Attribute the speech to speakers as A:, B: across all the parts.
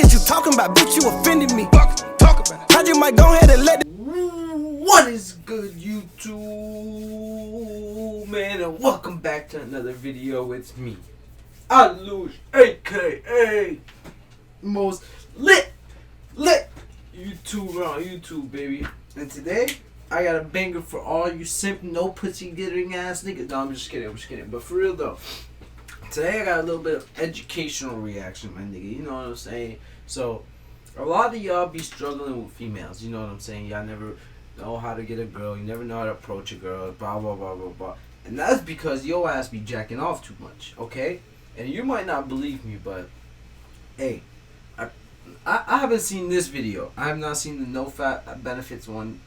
A: is you talking about? Bitch, you offended me. Talk about it. I just might go ahead and let it.
B: What is good, YouTube, man, and welcome back to another video. It's me, itsahlee, aka most lit YouTuber on YouTube, baby. And today I got a banger for all you simp, no pussy getting ass niggas. No, I'm just kidding. But for real though, today I got a little bit of educational reaction, my nigga. You know what I'm saying? So a lot of y'all be struggling with females. You know what I'm saying? Y'all never know how to get a girl. You never know how to approach a girl. Blah blah blah blah blah. And that's because your ass be jacking off too much. Okay? And you might not believe me, but hey, I haven't seen this video. I have not seen the no fap benefits one.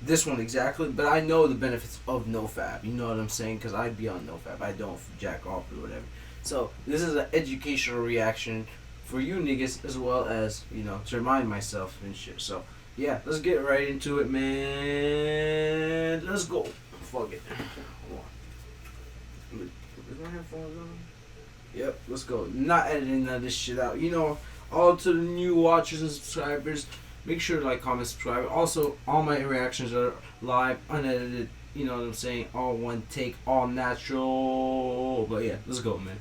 B: This one exactly, but I know the benefits of no fap. You know what I'm saying? Because I'd be on no fap. I don't jack off or whatever. So this is an educational reaction for you niggas, as well as, you know, to remind myself and shit. So yeah, let's get right into it, man. Let's go. Fuck it. Hold on. Is my headphones on? Yep, let's go. Not editing none of this shit out. You know, all to the new watchers and subscribers, make sure to like, comment, subscribe. Also, all my reactions are live, unedited. You know what I'm saying? All one take, all natural. But yeah, let's go, man.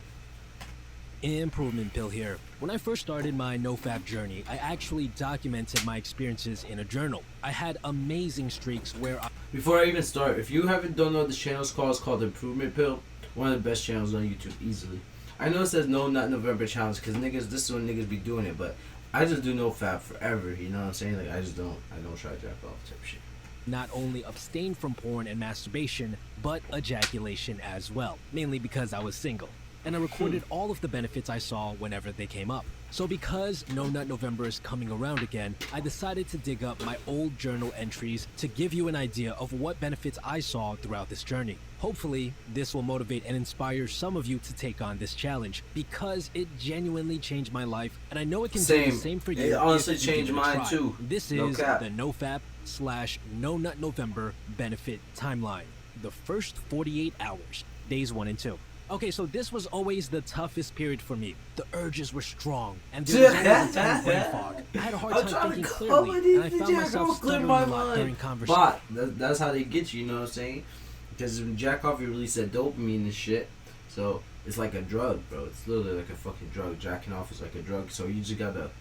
C: Improvement pill here. When I first started my NoFap journey, I actually documented my experiences in a journal. I had amazing streaks where
B: Before I even start, if you don't know what this channel is called, it's called Improvement Pill. One of the best channels on YouTube, easily. I know it says No Not November Challenge, because niggas, this is when niggas be doing it, but I just do NoFap forever, you know what I'm saying? Like, I don't try to jack off type shit.
C: Not only abstain from porn and masturbation, but ejaculation as well, mainly because I was single. And I recorded all of the benefits I saw whenever they came up. So because No Nut November is coming around again, I decided to dig up my old journal entries to give you an idea of what benefits I saw throughout this journey. Hopefully, this will motivate and inspire some of you to take on this challenge, because it genuinely changed my life, and I know it can do the same for you.
B: It honestly changed mine too.
C: This is the NoFap/No Nut November benefit timeline. The first 48 hours, days 1 and 2. Okay, so this was always the toughest period for me. The urges were strong, and there was always a ton of brain fog. I had a hard time thinking clearly, and I found myself stuttering a lot during conversation.
B: But that's how they get you know what I'm saying? Because when jack off, you release that dopamine and shit. So it's like a drug, bro. It's literally like a fucking drug. Jacking off is like a drug. So you just gotta,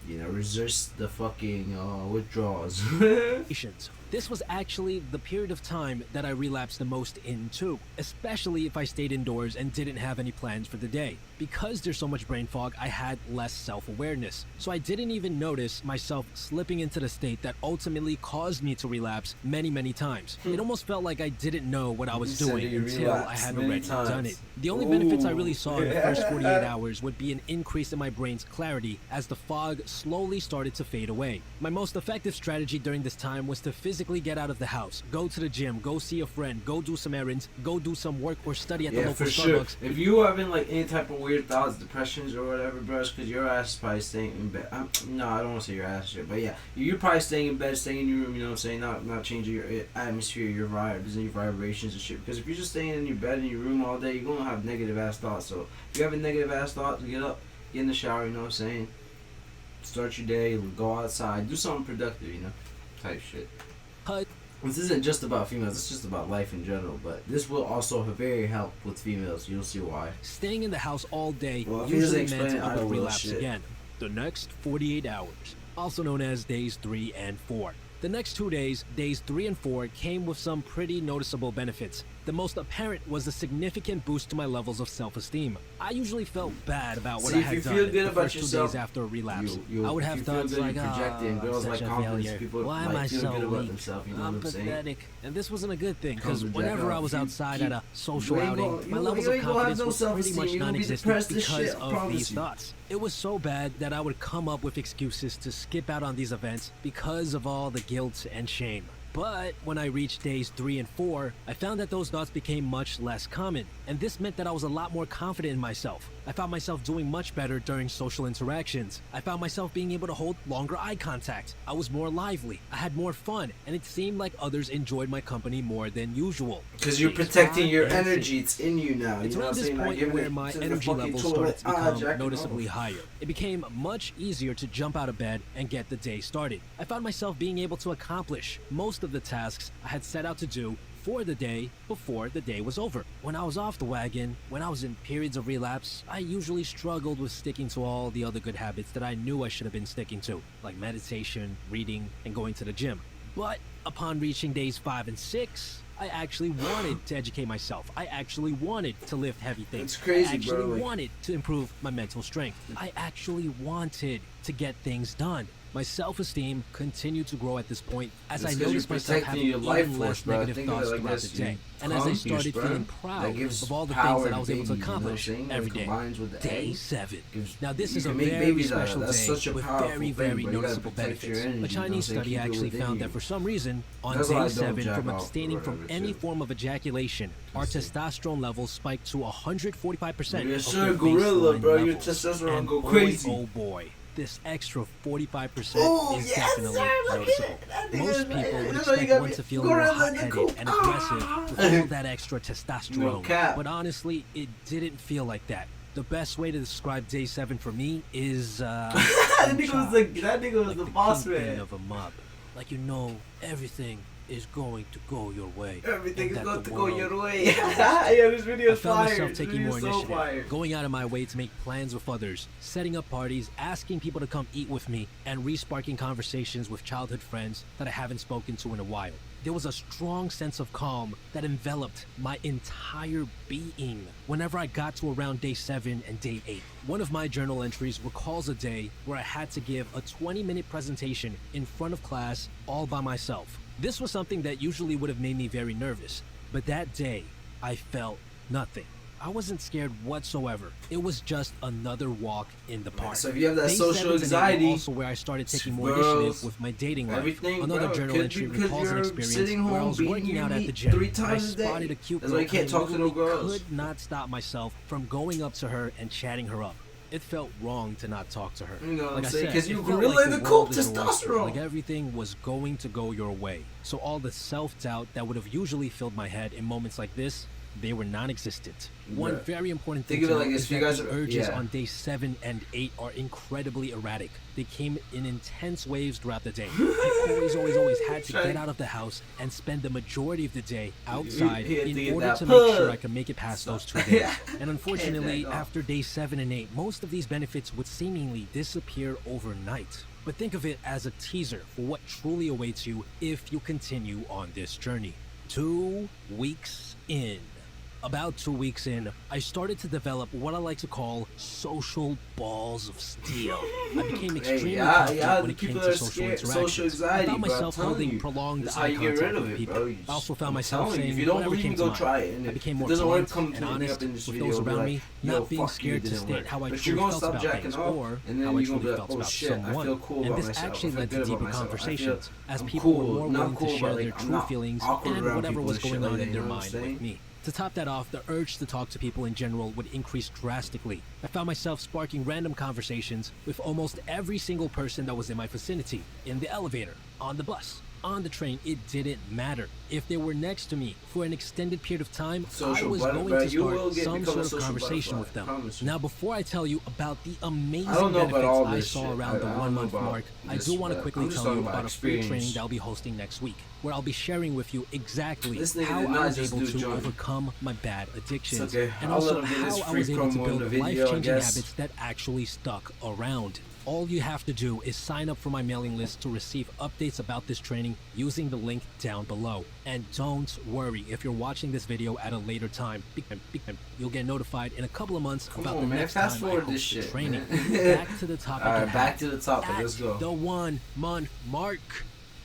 B: you know, resist the fucking withdrawals.
C: This was actually the period of time that I relapsed the most into, especially if I stayed indoors and didn't have any plans for the day. Because there's so much brain fog, I had less self-awareness, so I didn't even notice myself slipping into the state that ultimately caused me to relapse many times. It almost felt like I didn't know what I was doing until I had already done it. The only benefits I really saw in the first 48 hours would be an increase in my brain's clarity as the fog slowly started to fade away. My most effective strategy during this time was to physically get out of the house, go to the gym, go see a friend, go do some errands, go do some work or study at the local Starbucks.
B: Sure. If you having like any type of weird thoughts, depressions or whatever, bro, it's because your ass is probably staying in bed. No, I don't want to say your ass shit, but yeah, you're probably staying in bed, staying in your room, you know what I'm saying? Not changing your atmosphere, your vibes and your vibrations and shit. Because if you're just staying in your bed in your room all day, you're gonna have negative ass thoughts. So if you have a negative ass thought, get up, get in the shower, you know what I'm saying? Start your day, go outside, do something productive, you know, type shit. This isn't just about females, it's just about life in general, but this will also very help with females. You'll see why.
C: Staying in the house all day usually meant I would relapse again. The next 48 hours, also known as days 3 and 4. The next 2 days, days 3 and 4, came with some pretty noticeable benefits. The most apparent was a significant boost to my levels of self-esteem. I usually felt bad about what I had done the first 2 days after a relapse. I would have thoughts like,
B: girls like confidence, people
C: why am I so weak? I'm pathetic. And this wasn't a good thing, because whenever I was outside at a social outing, my levels of confidence were pretty much non-existent because of these thoughts. It was so bad that I would come up with excuses to skip out on these events because of all the guilt and shame. But when I reached days 3 and 4, I found that those thoughts became much less common, and this meant that I was a lot more confident in myself. I found myself doing much better during social interactions. I found myself being able to hold longer eye contact. I was more lively, I had more fun, and it seemed like others enjoyed my company more than usual.
B: Because you're protecting your energy, it's in you now.
C: It's around this point where my energy levels started to become noticeably higher. It became much easier to jump out of bed and get the day started. I found myself being able to accomplish most of the tasks I had set out to do for the day before the day was over. When I was off the wagon, when I was in periods of relapse, I usually struggled with sticking to all the other good habits that I knew I should have been sticking to, like meditation, reading, and going to the gym. But upon reaching days 5 and 6, I actually wanted to educate myself. I actually wanted to lift heavy things.
B: It's crazy,
C: I actually
B: bro.
C: wanted to improve my mental strength. I actually wanted to get things done. My self-esteem continued to grow at this point as I noticed myself having even less negative thoughts throughout the day. And as I started feeling proud of all the things that I was able to accomplish every day. Day 7. Now this is a very special day with very, very noticeable benefits. A Chinese study actually found that for some reason, on day 7, from abstaining from any form of ejaculation, our testosterone levels spiked to 145%
B: You're
C: of
B: sure
C: their
B: gorilla,
C: baseline
B: bro. Your
C: levels.
B: testosterone
C: And
B: go
C: boy,
B: crazy.
C: oh boy, this extra 45%
B: Oh,
C: is
B: yes,
C: definitely
B: sir, look
C: noticeable.
B: at it.
C: Most people would
B: That's why you
C: expect
B: gotta
C: one
B: be
C: to feel more
B: gorilla in the
C: hot-headed
B: coop.
C: and aggressive with all that extra
B: No
C: testosterone.
B: cap.
C: But honestly, it didn't feel like that. The best way to describe day 7 for me is
B: that nigga was the boss
C: kingpin
B: man.
C: of a mob. Like, you know, everything is going to go your way.
B: Everything
C: and
B: is
C: that
B: going
C: the
B: to go
C: world
B: your way. Yeah, this video
C: I
B: is
C: found
B: fire.
C: myself
B: This
C: taking
B: video
C: more
B: is so
C: initiative,
B: fire.
C: going out of my way to make plans with others, setting up parties, asking people to come eat with me, and re-sparking conversations with childhood friends that I haven't spoken to in a while. There was a strong sense of calm that enveloped my entire being whenever I got to around day 7 and day 8. One of my journal entries recalls a day where I had to give a 20-minute presentation in front of class all by myself. This was something that usually would have made me very nervous, but that day, I felt nothing. I wasn't scared whatsoever. It was just another walk in the park.
B: So if you have that
C: Day
B: social
C: 7 and 8 were
B: anxiety,
C: also where I started taking more
B: girls,
C: initiative with my dating life.
B: everything,
C: Another
B: bro,
C: journal
B: could
C: entry
B: be because
C: recalls an
B: you're
C: experience
B: sitting
C: where I
B: home
C: was
B: beating
C: working
B: your
C: out at the
B: meat
C: gym.
B: 3
C: I
B: times a day.
C: spotted a cute
B: That's
C: girl
B: why you can't
C: and
B: talk to no
C: literally
B: girls.
C: could not stop myself from going up to her and chatting her up. It felt wrong to not talk to her.
B: You know what
C: Like
B: I'm
C: I
B: saying?
C: said,
B: 'Cause
C: it
B: you
C: felt
B: gorilla
C: like
B: in the
C: world
B: coop,
C: is your oyster.
B: testosterone.
C: Like everything was going to go your way. So all the self-doubt that would have usually filled my head in moments like this, they were non-existent. One
B: Right.
C: very important
B: Think
C: thing
B: of
C: to
B: it like
C: note
B: this,
C: is
B: you
C: that
B: guys
C: the
B: are-
C: urges
B: yeah.
C: on day 7 and 8 are incredibly erratic. They came in intense waves throughout the day. I always had to get out of the house and spend the majority of the day outside
B: He had to
C: in
B: get
C: order
B: that
C: to make sure
B: pub.
C: I could make it past those 2 days. And unfortunately,
B: Can't back off.
C: after day 7 and 8, most of these benefits would seemingly disappear overnight. But think of it as a teaser for what truly awaits you if you continue on this journey. 2 weeks in. About 2 weeks in, I started to develop what I like to call social balls of steel. I became extremely confident when it came to social interactions. I found myself holding prolonged eye contact with people. I also found myself saying whatever came to mind. I became more blunt and honest with those around me, not being scared to state how I truly felt about things or how I truly felt about someone. And this actually led to deeper conversations as people were more willing to share their true feelings and whatever was going on in their mind with me. To top that off, the urge to talk to people in general would increase drastically. I found myself sparking random conversations with almost every single person that was in my vicinity, in the elevator, on the bus, on the train. It didn't matter. If they were next to me for an extended period of time, I was going to start some sort of conversation with them. Now, before I tell you about the amazing benefits I saw around the 1 month mark, I do want to quickly tell you about a free training that I'll be hosting next week, where I'll be sharing with you exactly how I was able to overcome my bad addictions, and also how I was able to build life-changing habits that actually stuck around. All you have to do is sign up for my mailing list to receive updates about this training using the link down below. And don't worry if you're watching this video at a later time. You'll get notified in a couple of months about the next time I host the training. Back to the topic.
B: Alright, back to the topic.
C: At
B: Let's go.
C: the 1 month mark.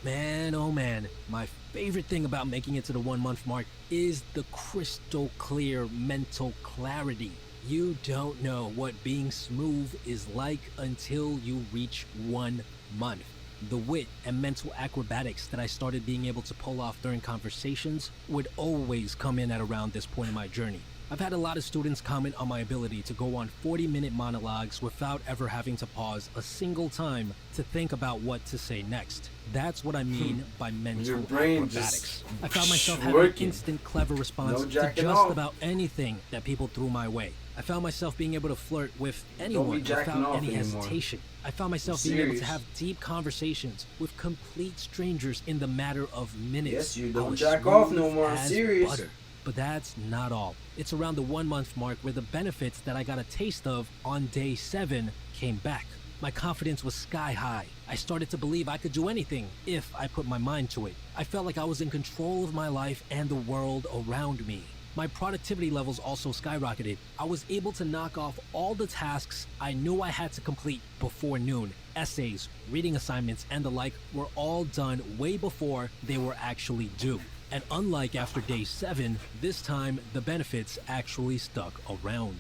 C: Man, oh man, my favorite thing about making it to the 1 month mark is the crystal clear mental clarity. You don't know what being smooth is like until you reach 1 month. The wit and mental acrobatics that I started being able to pull off during conversations would always come in at around this point in my journey. I've had a lot of students comment on my ability to go on 40-minute monologues without ever having to pause a single time to think about what to say next. That's what I mean by mental
B: Your brain
C: acrobatics.
B: just
C: I found myself having
B: working.
C: instant clever response
B: No
C: to
B: jacking
C: just
B: off.
C: about anything that people threw my way. I found myself being able to flirt with anyone
B: jacking
C: without
B: off
C: any
B: anymore.
C: hesitation. I found myself
B: I'm
C: being able to
B: serious.
C: have deep conversations with complete strangers in the matter of minutes.
B: Yes, you
C: I
B: don't
C: was
B: jack off
C: smooth
B: no more. I'm
C: as
B: serious.
C: butter. But that's not all. It's around the 1 month mark where the benefits that I got a taste of on day 7 came back. My confidence was sky high. I started to believe I could do anything if I put my mind to it. I felt like I was in control of my life and the world around me. My productivity levels also skyrocketed. I was able to knock off all the tasks I knew I had to complete before noon. Essays, reading assignments, and the like were all done way before they were actually due. And unlike after day 7, this time the benefits actually stuck around.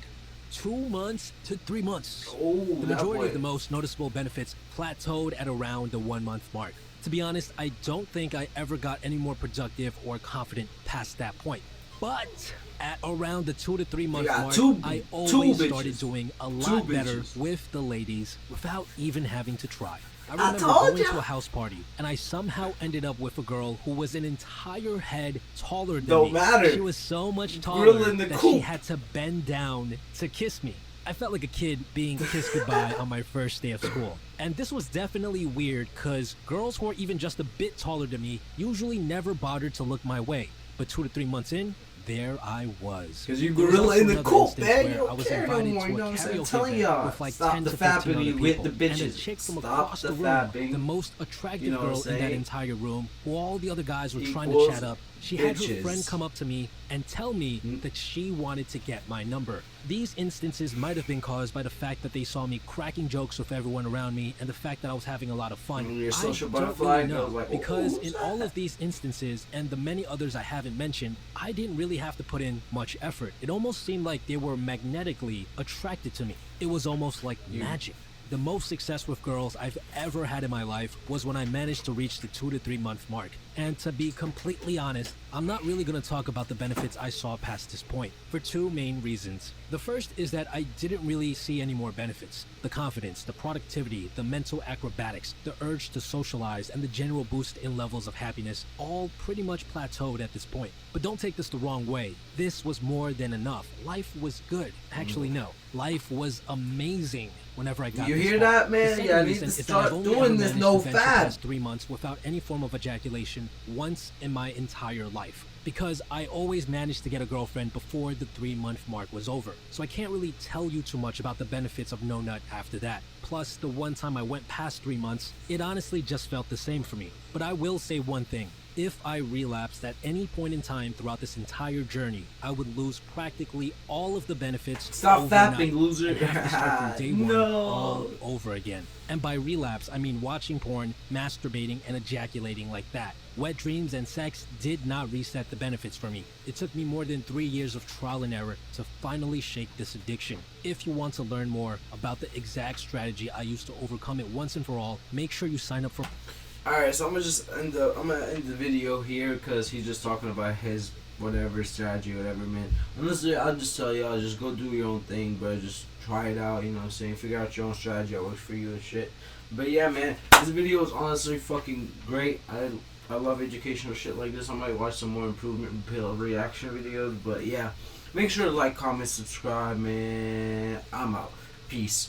C: 2 months to 3 months.
B: Oh,
C: The
B: that
C: majority
B: way.
C: of the most noticeable benefits plateaued at around the 1 month mark. To be honest, I don't think I ever got any more productive or confident past that point. But at around the 2 to 3 month
B: got
C: mark,
B: two
C: I
B: bitches.
C: always started doing a lot better
B: bitches.
C: with the ladies without even having to try. I
B: I
C: remember
B: told
C: going
B: ya.
C: to a house party, and I somehow ended up with a girl who was an entire head taller than
B: Don't
C: me.
B: matter.
C: She was so much
B: Grill
C: taller
B: in the
C: that she
B: coop.
C: had to bend down to kiss me. I felt like a kid being kissed goodbye on my first day of school. And this was definitely weird because girls who are even just a bit taller than me usually never bothered to look my way. But 2 to 3 months in, there I was.
B: 'Cause you
C: There was
B: gorilla
C: also
B: in the
C: another
B: coop,
C: instance
B: man.
C: where
B: You don't
C: I was
B: care no
C: invited
B: more,
C: to
B: you
C: a
B: know what I'm saying?
C: karaoke
B: Telling
C: event
B: y'all,
C: with like
B: stop
C: 10
B: the
C: to 15
B: fapping
C: other
B: with
C: people.
B: the
C: And
B: bitches.
C: a chick from
B: Stop
C: across
B: the
C: the room,
B: fapping.
C: the most attractive
B: You know what
C: girl
B: I'm
C: in that
B: saying?
C: entire room, who all the other guys were trying to
B: Equals
C: chat up, she had her
B: bitches.
C: friend come up to me and tell me that she wanted to get my number. These instances might have been caused by the fact that they saw me cracking jokes with everyone around me and the fact that I was having a lot of fun.
B: You're a social
C: I
B: butterfly,
C: don't really know,
B: goes like,
C: because
B: "Ooh,
C: in all of these instances and the many others I haven't mentioned, I didn't really have to put in much effort. It almost seemed like they were magnetically attracted to me. It was almost like magic. The most success with girls I've ever had in my life was when I managed to reach the 2 to 3 month mark. And to be completely honest, I'm not really going to talk about the benefits I saw past this point for 2 main reasons. The first is that I didn't really see any more benefits. The confidence, the productivity, the mental acrobatics, the urge to socialize, and the general boost in levels of happiness all pretty much plateaued at this point. But don't take this the wrong way. This was more than enough. Life was good. Actually, no. Life was amazing whenever I got
B: You
C: this
B: hear
C: far.
B: that, man?
C: The second
B: Yeah, I need
C: reason
B: to
C: is that I've
B: start
C: only
B: doing
C: ever
B: this
C: managed
B: no
C: to venture
B: fap.
C: past 3 months without any form of ejaculation once in my entire life. Because I always managed to get a girlfriend before the 3 month mark was over. So I can't really tell you too much about the benefits of no nut after that. Plus, the one time I went past 3 months, it honestly just felt the same for me. But I will say one thing. If I relapsed at any point in time throughout this entire journey, I would lose practically all of the benefits.
B: Stop
C: overnight
B: fapping, loser.
C: and have to start from day one
B: No.
C: all over again. And by relapse, I mean watching porn, masturbating, and ejaculating like that. Wet dreams and sex did not reset the benefits for me. It took me more than 3 years of trial and error to finally shake this addiction. If you want to learn more about the exact strategy I used to overcome it once and for all, make sure you sign up for...
B: Alright, so I'm gonna end the video here because he's just talking about his whatever strategy, whatever, man. Honestly, I'll just tell y'all, just go do your own thing, but just try it out, you know what I'm saying? Figure out your own strategy that works for you and shit. But yeah, man, this video is honestly fucking great. I love educational shit like this. I might watch some more improvement pill reaction videos, but yeah. Make sure to like, comment, subscribe, man. I'm out. Peace.